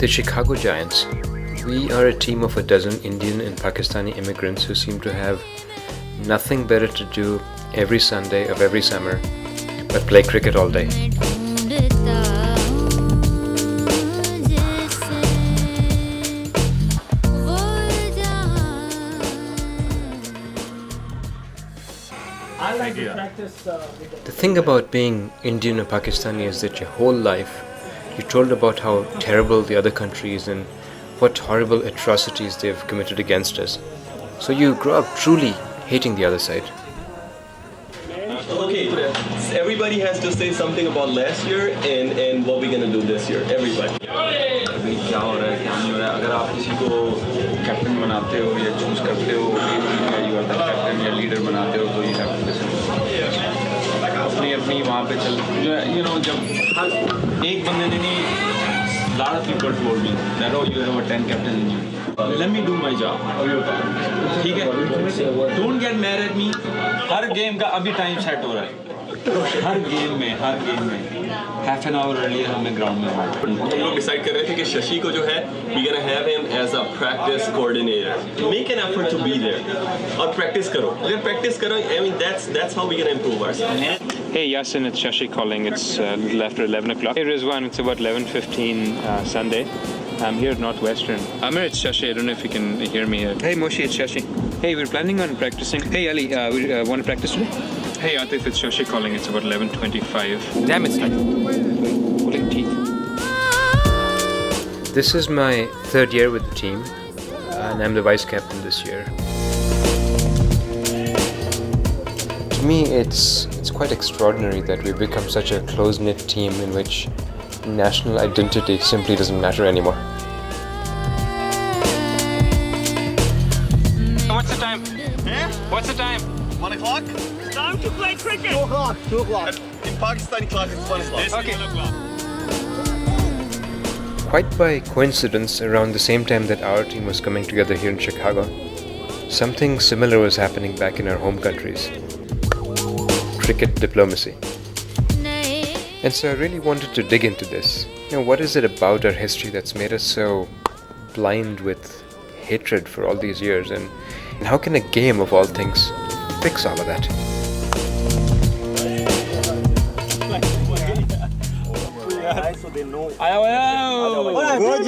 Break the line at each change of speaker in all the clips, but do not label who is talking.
The Chicago Giants. We are a team of a dozen Indian and Pakistani immigrants who seem to have nothing better to do every Sunday of every summer but play cricket all day. The thing about being Indian or Pakistani is that your whole life you're told about how terrible the other country is and what horrible atrocities they've committed against us. So you grow up truly hating the other side.
Okay, everybody has to say something about last year and what we're gonna do this year. Everybody.
अभी क्या हो रहा है क्या नहीं हो रहा है अगर आप किसी को कैप्टन बनाते हो या चूज करते हो यू आर द कैप्टन या लीडर बनाते हो तो यू हैव टू लिसन अपनी अपनी वहाँ पे चल जो यू नो जब हर एक बंदे ने नहीं lot of people told me that oh you have a 10 captain in you let me do my job ठीक है don't get mad at me her game का अभी टाइम सेट हो रहा है हर गेम में half an hour earlier हमें ground में हम
लोग डिसाइड कर रहे थे कि शशि को जो है we gonna have him as a practice coordinator. Make an effort to be there और practice करो अगर practice करो I mean that's how we gonna improve ourselves.
Hey Yasin, it's Shashi calling. It's a little after 11 o'clock. Hey Rizwan, it's about 11:15 Sunday. I'm here at Northwestern. Amir, it's Shashi. I don't know if you can hear me here. Hey Moshi, it's Shashi. Hey, we're planning on practicing. Hey Ali, we want to practice today? Hey Atif, it's Shashi calling. It's about 11:25. Damn, it's time. Pulling teeth.
This is my third year with the team and I'm the vice captain this year. To me, it's quite extraordinary that we've become such a close-knit team in which national identity simply doesn't matter anymore.
What's the time? What's the time?
1 o'clock?
Time to play cricket!
2 o'clock. 2 o'clock. In Pakistani clock, it's 1 o'clock.
Okay.
Quite by coincidence, around the same time that our team was coming together here in Chicago, something similar was happening back in our home countries. Cricket diplomacy. And so I really wanted to dig into this. What is it about our history that's made us so blind with hatred for all these years? And how can a game of all things fix all of that?
So they know.
Good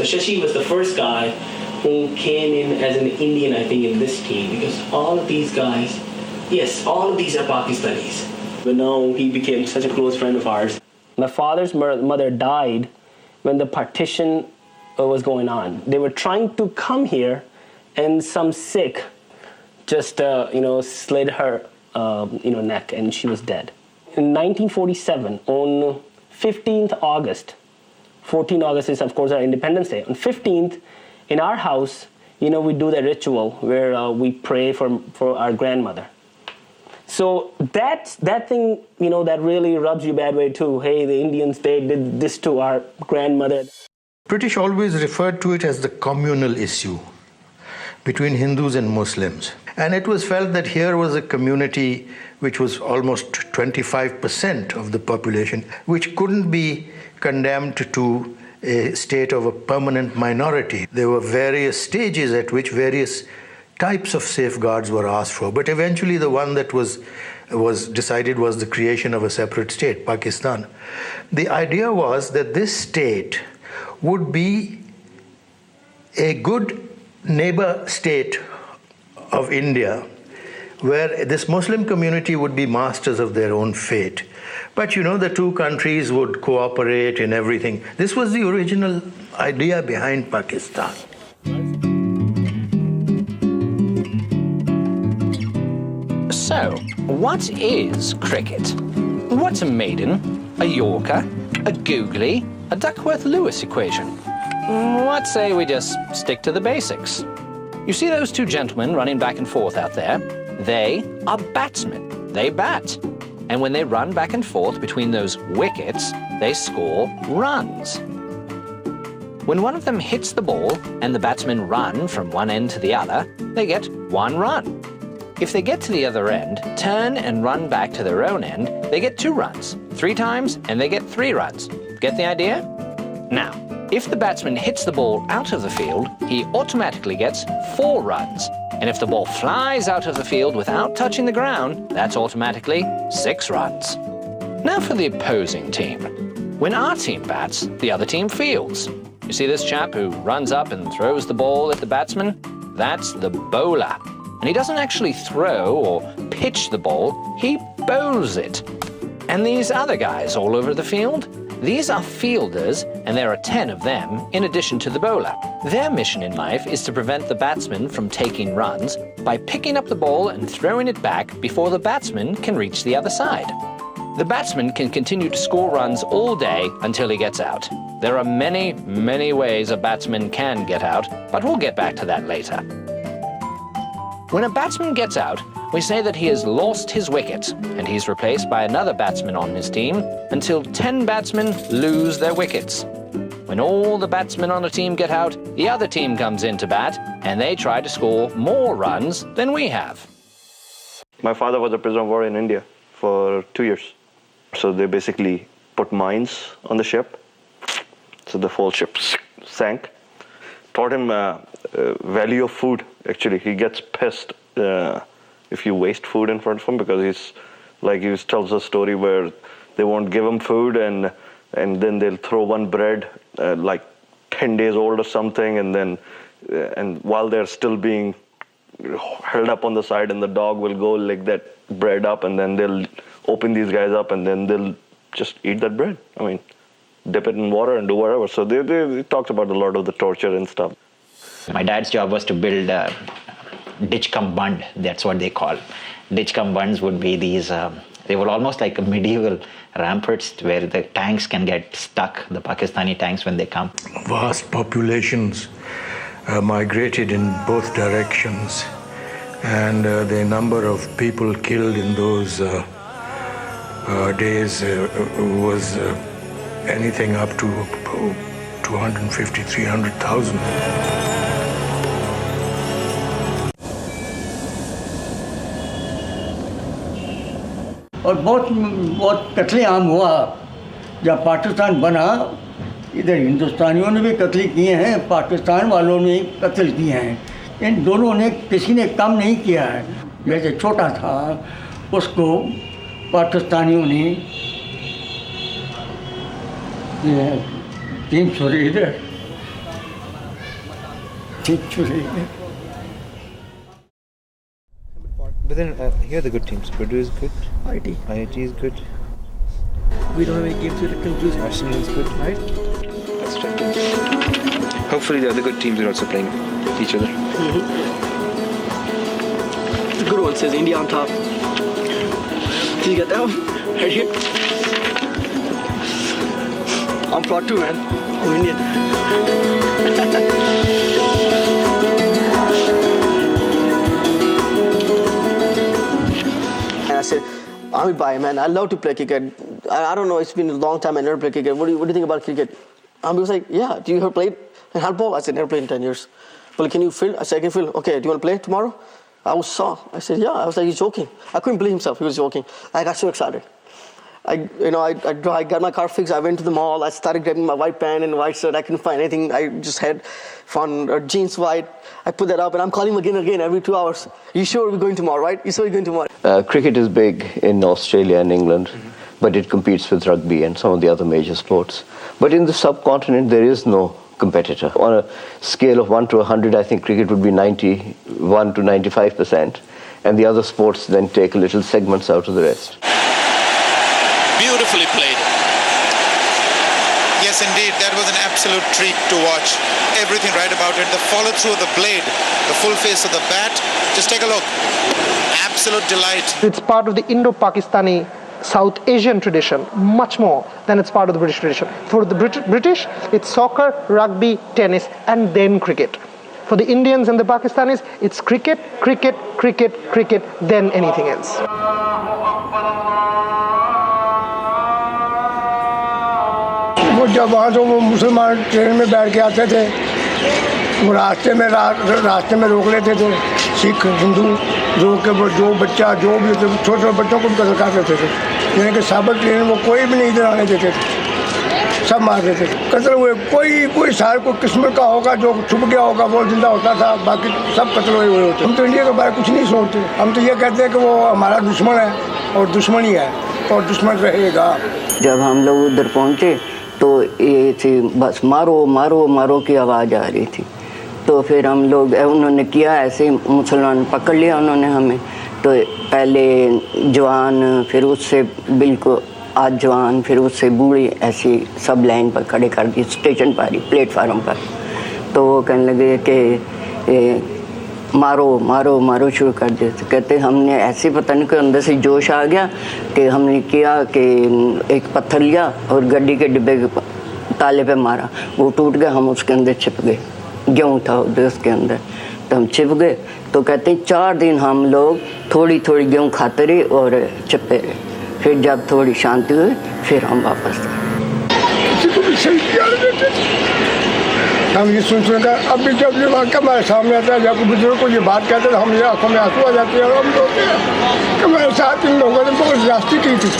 So Shashi was the first guy who came in as an Indian, I think, in this team because all of these guys, yes, all of these are Pakistanis. But now he became such a close friend of ours. My father's mother died when the partition was going on. They were trying to come here, and some Sikh just, slid her, neck, and she was dead. In 1947, on 15th August, 14th August is, of course, our Independence Day. On 15th, in our house, we do the ritual where we pray for our grandmother. So that thing, that really rubs you bad way too. Hey, the Indians, they did this to our grandmother.
British always referred to it as the communal issue between Hindus and Muslims. And it was felt that here was a community which was almost 25% of the population, which couldn't be condemned to a state of a permanent minority. There were various stages at which various types of safeguards were asked for, but eventually the one that was decided was the creation of a separate state, Pakistan. The idea was that this state would be a good neighbor state of India, where this Muslim community would be masters of their own fate. But you know, the two countries would cooperate in everything. This was the original idea behind Pakistan.
So, what is cricket? What's a maiden, a yorker, a googly, a Duckworth-Lewis equation? What say we just stick to the basics? You see those two gentlemen running back and forth out there? They are batsmen. They bat. And when they run back and forth between those wickets, they score runs. When one of them hits the ball and the batsmen run from one end to the other, they get 1 run. If they get to the other end, turn and run back to their own end, they get 2 runs. 3 times and they get 3 runs. Get the idea? Now, if the batsman hits the ball out of the field, he automatically gets 4 runs. And if the ball flies out of the field without touching the ground, that's automatically 6 runs. Now for the opposing team. When our team bats, the other team fields. You see this chap who runs up and throws the ball at the batsman? That's the bowler. And he doesn't actually throw or pitch the ball, he bowls it. And these other guys all over the field? These are fielders, and there are 10 of them in addition to the bowler. Their mission in life is to prevent the batsman from taking runs by picking up the ball and throwing it back before the batsman can reach the other side. The batsman can continue to score runs all day until he gets out. There are many, many ways a batsman can get out, but we'll get back to that later. When a batsman gets out, we say that he has lost his wicket, and he's replaced by another batsman on his team until 10 batsmen lose their wickets. When all the batsmen on a team get out, the other team comes in to bat, and they try to score more runs than we have.
My father was a prisoner of war in India for 2 years. So they basically put mines on the ship. So the whole ship sank. Taught him value of food, actually. He gets pissed if you waste food in front of him, because he tells a story where they won't give him food, and then they'll throw one bread like 10 days old or something, and while they're still being held up on the side, and the dog will go lick that bread up, and then they'll open these guys up, and then they'll just eat that bread. I mean, dip it in water and do whatever. So they talked about a lot of the torture and stuff.
My dad's job was to build a ditch cum bund, that's what they call. Ditch cum bunds would be these, they were almost like a medieval ramparts where the tanks can get stuck, the Pakistani tanks when they come.
Vast populations migrated in both directions, and the number of people killed in those days was anything up to 250, 300,000.
और बहुत कत्लेआम हुआ जब पाकिस्तान बना। इधर हिंदुस्तानियों ने भी कत्ल किए हैं, पाकिस्तान वालों ने कत्ल किए हैं। इन दोनों ने किसी ने कम नहीं किया है। जैसे छोटा था उसको पाकिस्तानियों ने 3 छुरे इधर 3 छुरे इधर।
But then here are the good teams. Purdue is good. IIT is good.
We don't have any games to the conclusion.
Arsenal is good.
Right?
That's right. Hopefully the other good teams are also playing each other.
The good one says India on top. Did you get that one? Right here. I'm proud too, man. I'm Indian. I said, Amit bhai, man, I love to play cricket. I don't know, it's been a long time I never played cricket. What do you think about cricket? Amit was like, yeah, do you ever play handball? I said, never played in 10 years. Well, can you field? I said, I can field. Okay, do you want to play tomorrow? I said, yeah. I was like, he's joking. I couldn't believe himself. He was joking. I got so excited. I got my car fixed. I went to the mall. I started grabbing my white pant and white shirt. I couldn't find anything. I just had found jeans white. I put that up, and I'm calling him again every 2 hours. You sure we're going tomorrow, right? You sure we're going tomorrow?
Cricket is big in Australia and England, but it competes with rugby and some of the other major sports. But in the subcontinent, there is no competitor. On a scale of 1 to 100, I think cricket would be 91 to 95%, and the other sports then take little segments out of the rest.
Beautifully played. Yes, indeed, that was an absolute treat to watch. Everything right about it. The follow through of the blade, the full face of the bat. Just take a look. Absolute delight.
It's part of the Indo-Pakistani South Asian tradition, much more than it's part of the British tradition. For the British, it's soccer, rugby, tennis, and then cricket. For the Indians and the Pakistanis, it's cricket, cricket, cricket, cricket, then anything else.
वो जब वहाँ से वो मुसलमान train में बैठ के आते थे, वो रास्ते में रोक लेते थे, सिख हिंदू रोक के वो जो बच्चा जो भी होते छोटे बच्चों को भी कत्ल कर देते थे, यानी कि साबर ट्रेन वो कोई भी नहीं इधर आने देते थे, सब मार देते थे। कत्ल हुए कोई साल को किस्मत का होगा जो छुप गया होगा वो जिंदा होता था, बाकी सब कत्ल हुए होते। हम तो इंडिया के बारे में कुछ नहीं सोचते, हम तो ये कहते हैं कि वो हमारा दुश्मन है और दुश्मन ही है और दुश्मन रहेगा।
जब हम लोग उधर पहुँचे तो ये थी बस मारो मारो मारो की आवाज़ आ रही थी। तो फिर हम लोग उन्होंने किया ऐसे, मुसलमान पकड़ लिया उन्होंने हमें। तो पहले जवान, फिर उससे बिल्कुल आज जवान, फिर उससे बूढ़ी, ऐसी सब लाइन पर खड़े कर दी स्टेशन पर ही, प्लेटफार्म पर। तो वो कहने लगे कि मारो मारो मारो शुरू कर दिया। तो कहते हमने ऐसे पता नहीं, कोई अंदर से जोश आ गया कि हमने किया कि एक पत्थर लिया और गाड़ी के डिब्बे के ताले पे मारा, वो टूट गया, हम उसके अंदर छिप गए। गेहूँ था उधर उसके अंदर, तो हम छिप गए। तो कहते हैं 4 दिन हम लोग थोड़ी थोड़ी गेहूँ खाते रहे और छिपे रहे। फिर जब थोड़ी शांति हुई फिर हम वापस आए।
हम ये सुनकर अब भी जब ये वाक़या हमारे सामने आता है, जब बुजुर्ग को ये बात कहते हैं तो हम ये आंखों में आंसू आ जाते हैं और हम लोग कि हमारे साथ इन लोगों ने बहुत ज़्यादती की थी।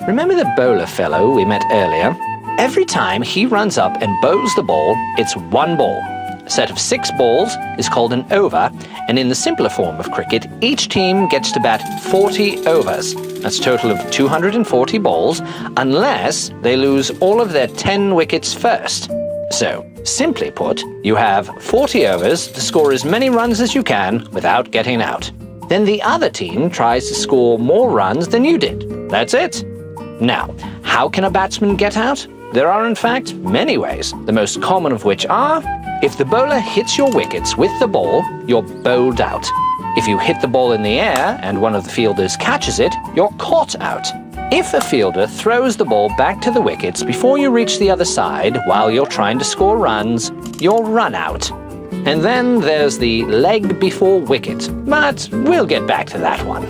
Remember the bowler fellow we met earlier? Every time he runs up and bowls the ball, it's one ball. A set of 6 balls is called an over, and in the simpler form of cricket, each team gets to bat 40 overs. That's a total of 240 balls, unless they lose all of their 10 wickets first. So, simply put, you have 40 overs to score as many runs as you can without getting out. Then the other team tries to score more runs than you did. That's it. Now, how can a batsman get out? There are in fact many ways, the most common of which are: if the bowler hits your wickets with the ball, you're bowled out. If you hit the ball in the air and one of the fielders catches it, you're caught out. If a fielder throws the ball back to the wickets before you reach the other side while you're trying to score runs, you're run out. And then there's the leg before wicket, but we'll get back to that one.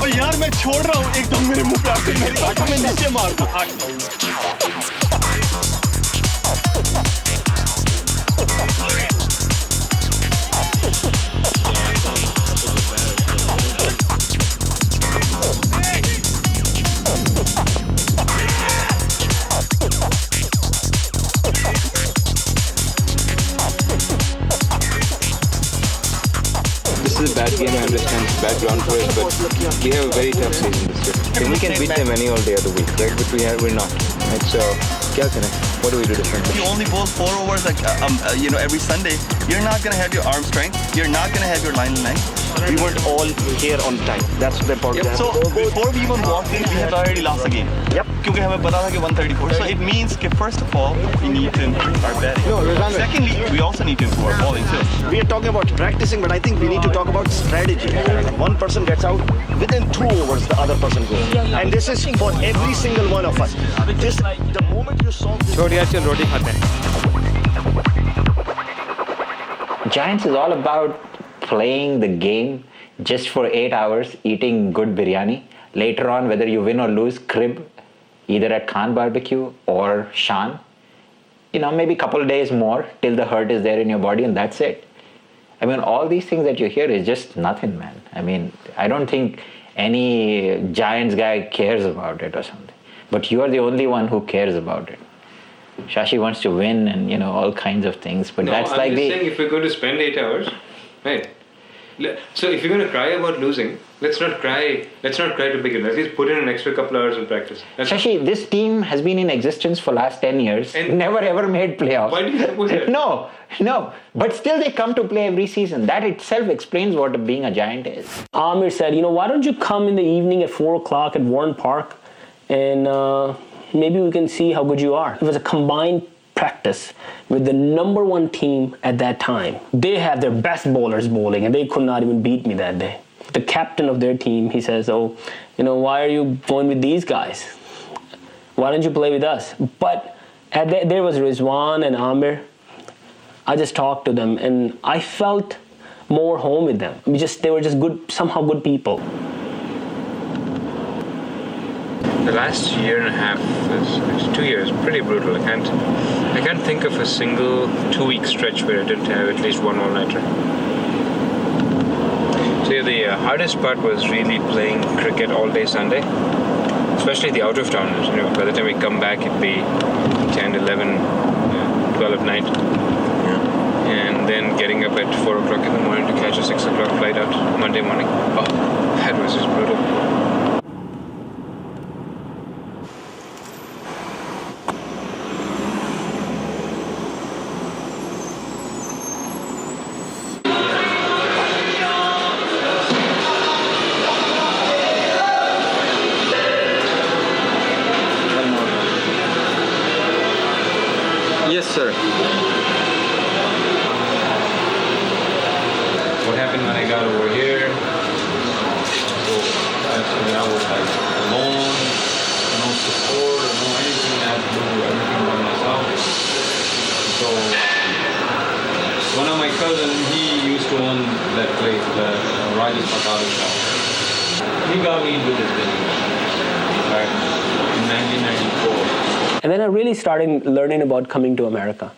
यार मैं छोड़ रहा हूँ, एकदम मेरे मुंह पे आके मेरी आंखों में नीचे मार दो।
again, I understand it's background for us, but we have a very tough season this year. If we can beat them any all day of the week, right? But we're not. Right? So, what do we do differently?
If you only bowl 4 overs every Sunday, you're not going to have your arm strength. You're not going to have your line length.
We weren't all here on time. That's the important.
Yep. So before we even walked in, we had already lost the game.
Yep.
Because हमें पता था कि 134. So it means that first of all, we need to improve our batting.
No,
secondly, we also need to improve our bowling too.
We are talking about practicing, but I think we need to talk about strategy. One person gets out, within 2 overs, the other person goes. And this is for every single one of us. The moment you solve this...
roti khate hain.
Giants is all about playing the game just for 8 hours, eating good biryani. Later on, whether you win or lose, crib, either at Khan Barbecue or Shan. Maybe a couple of days more till the hurt is there in your body, and that's it. I mean, all these things that you hear is just nothing, man. I mean, I don't think any Giants guy cares about it or something. But you are the only one who cares about it. Shashi wants to win and, all kinds of things. But that's
I'm just saying, if we're going to spend 8 hours, right? So if you're going to cry about losing, let's not cry to begin. At least put in an extra couple hours of practice.
Shashi, this team has been in existence for last 10 years. And never ever made playoffs.
Why do you suppose that?
No. But still they come to play every season. That itself explains what being a Giant is.
Amir said, why don't you come in the evening at 4 o'clock at Warren Park and maybe we can see how good you are. It was a combined practice with the number 1 team at that time. They had their best bowlers bowling and they could not even beat me that day. The captain of their team, he says, why are you going with these guys? Why don't you play with us? But there was Rizwan and Amir. I just talked to them and I felt more home with them. They were just good, somehow good people.
The last year and a half, 2 years, pretty brutal. I can't think of a single 2-week stretch where I didn't have at least one all-nighter. So the hardest part was really playing cricket all day Sunday, especially the out-of-towners. By the time we come back, it'd be 10, 11, 12 at night. And then getting up at 4 o'clock in the morning to catch a 6 o'clock flight out Monday morning. Oh, that was just brutal. Yes, sir. What happened when I got over here? So I was like alone, no support, no anything. I had to do everything by myself. So one of my cousins, he used to own that place, the Rajesh Patala shop. He got me into this business back in 1994.
And then I really started learning about coming to America.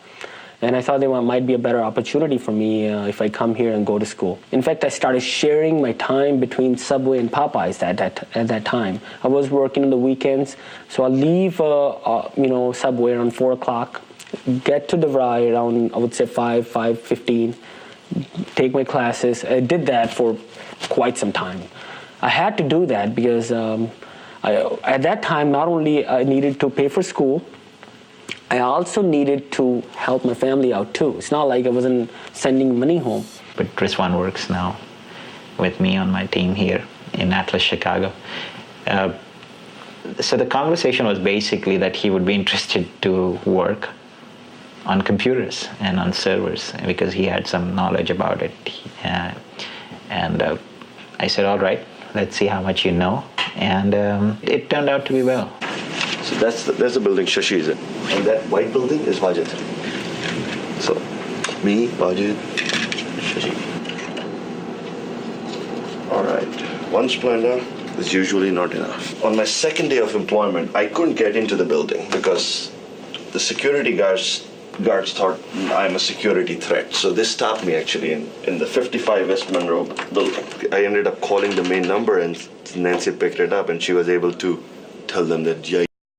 And I thought there might be a better opportunity for me if I come here and go to school. In fact, I started sharing my time between Subway and Popeyes at that time. I was working on the weekends, so I'll leave Subway around 4 o'clock, get to DeVry around, I would say 5:15, take my classes. I did that for quite some time. I had to do that because at that time, not only I needed to pay for school, I also needed to help my family out too. It's not like I wasn't sending money home.
But Rizwan works now with me on my team here in Atlas, Chicago. So the conversation was basically that he would be interested to work on computers and on servers because he had some knowledge about it. And I said, all right, let's see how much you know. And it turned out to be well.
So that's the building Shashi is in. And that white building is Wajid. So, me, Wajid, Shashi. All right. One splendor is usually not enough. On my second day of employment, I couldn't get into the building because the security guards thought I'm a security threat. So they stopped me actually in the 55 West Monroe building. I ended up calling the main number and Nancy picked it up and she was able to tell them that, yeah,